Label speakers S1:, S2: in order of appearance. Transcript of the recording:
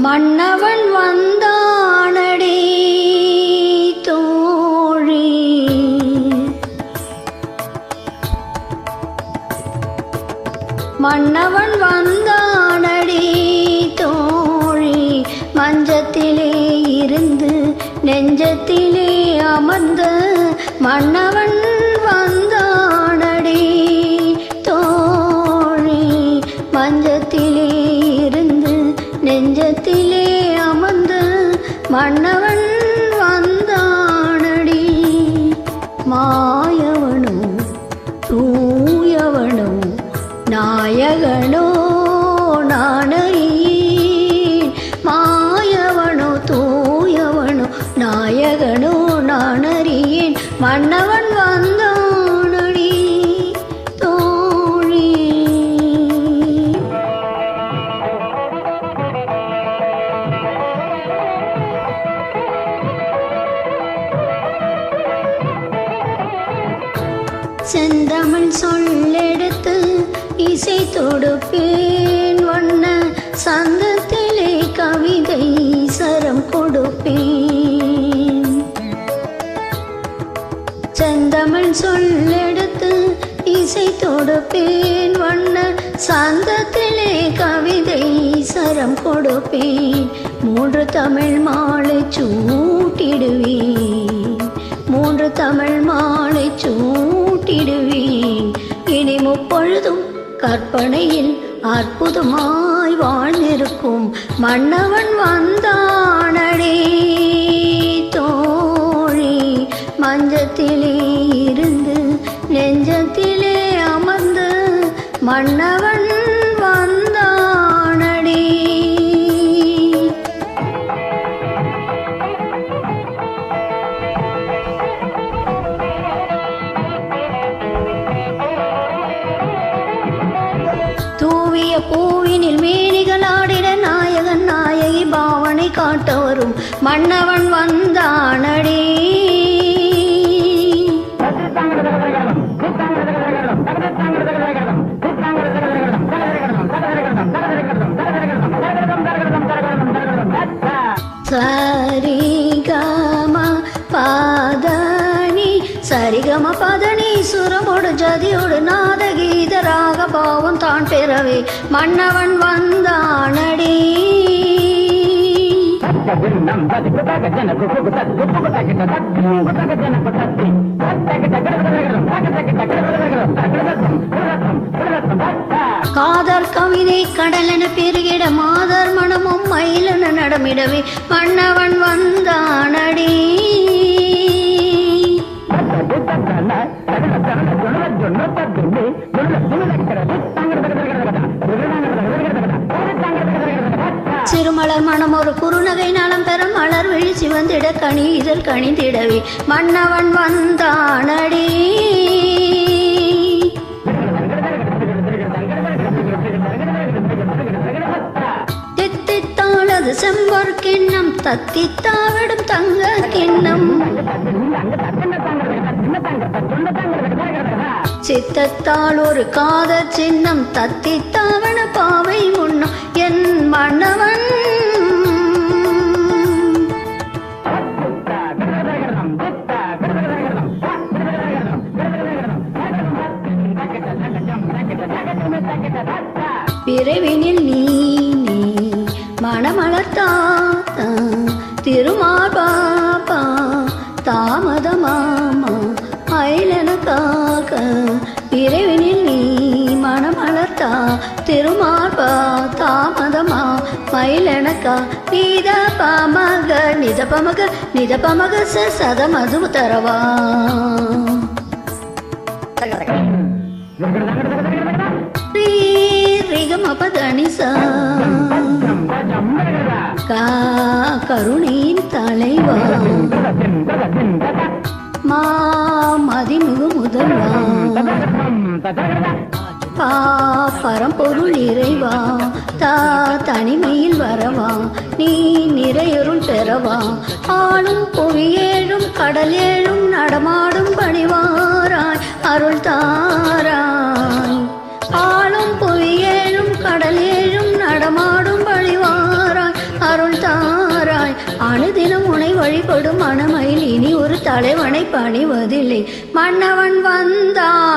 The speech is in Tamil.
S1: மன்னவன் வந்தானடி தோழி, மன்னவன் வந்தானடி தோழி, மஞ்சத்திலே இருந்து நெஞ்சத்திலே அமர்ந்த மன்னவன் வந்தானடி தோழி, மஞ்சத்திலே இருந்து நெஞ்சத்திலே அமர்ந்த மன்னவன் வந்தானடி. மாயவனோ தூயவனோ நாயகனோ நாணறியேன், மாயவனோ தூயவனோ நாயகனோ நாணறியேன், மன்னவன் வந்தானடி தோழி. செந்தமிழ் சொல்லெடுத்து இசை தொடுப்பேன், வண்ண சந்தத்திலே கவிதை சரம் கொடுப்பேன். செந்தமிழ் சொல்லெடுத்து இசை தொடுப்பேன், வண்ண சந்தத்திலே கவிதை சரம் கொடுப்பேன். மூன்று தமிழ் மாலை சூட்டிடுவேன், மூன்று தமிழ் மாலை சூட்டிடுவேன். இனி முப்பொழுதும் கற்பனையில் அற்புதமாய் வாழ்ந்திருக்கும் மன்னவன் வந்தானடி தோழி, மஞ்சத்திலே இருந்து நெஞ்சத்திலே அமர்ந்து மன்னவன் வந்தானடி. தூவிய பூவினில் மேனிகளாடிட நாயகன் நாயகி பாவனை காட்ட வரும் மன்னவன் வந்தானடி. சரிகம பதனி சரிகம பதனி சுரமோடு ஜதியோடு நாதகீத ராக பாவம் தான் பெறவே மன்னவன் வந்தானடி. காதல் கவிதை கடலென பெருகிட மாதர் மனமும் மயிலென நடமிடவே மன்னவன் வந்தானடி. சிறுமலர் மனம் ஒரு குறுநகை நலம் பெற மலர் வீழ்ச்சி வந்திட கனி இதழ் கணிந்திடவே மன்னவன் வந்தானடி. தித்தித்தாளது செம்பொர் கிண்ணம் தத்தித்தாவிடும் தங்க கிண்ணம், சித்தத்தால் ஒரு காத சின்னம் தத்தித்தாவன பாவை முன்னம் என் மன்னவன். பிறவினில் நீ நீ மணமளத்தா திருமாபாபா தாமதமாமா அயலனுக்காக, பிறவினில் நீ மணமளத்தா திருமாபா தாமதமா மயிலனக்கா நீத பமக நித பமக நித பமக சத மது தரவா. ரிகமபதனிசா கருணையின் தலைவா மதிமுக முதல்வா பரம்பொருள் இறைவா தனிமையில் வரவா நீ நிறையருள் பெறவா. ஆளும் புவியேழும் கடல் ஏழும் நடமாடும் பணிவாராய் அருள் தாராய். ஆளும் புவியேழும் கடல் ஏழும் நடமாடும் பணிவாராய் அருள் உனை வழிபடும் மனமயில் இனி ஒரு தலைவனை பணிவதில்லை. மன்னவன் வந்தான்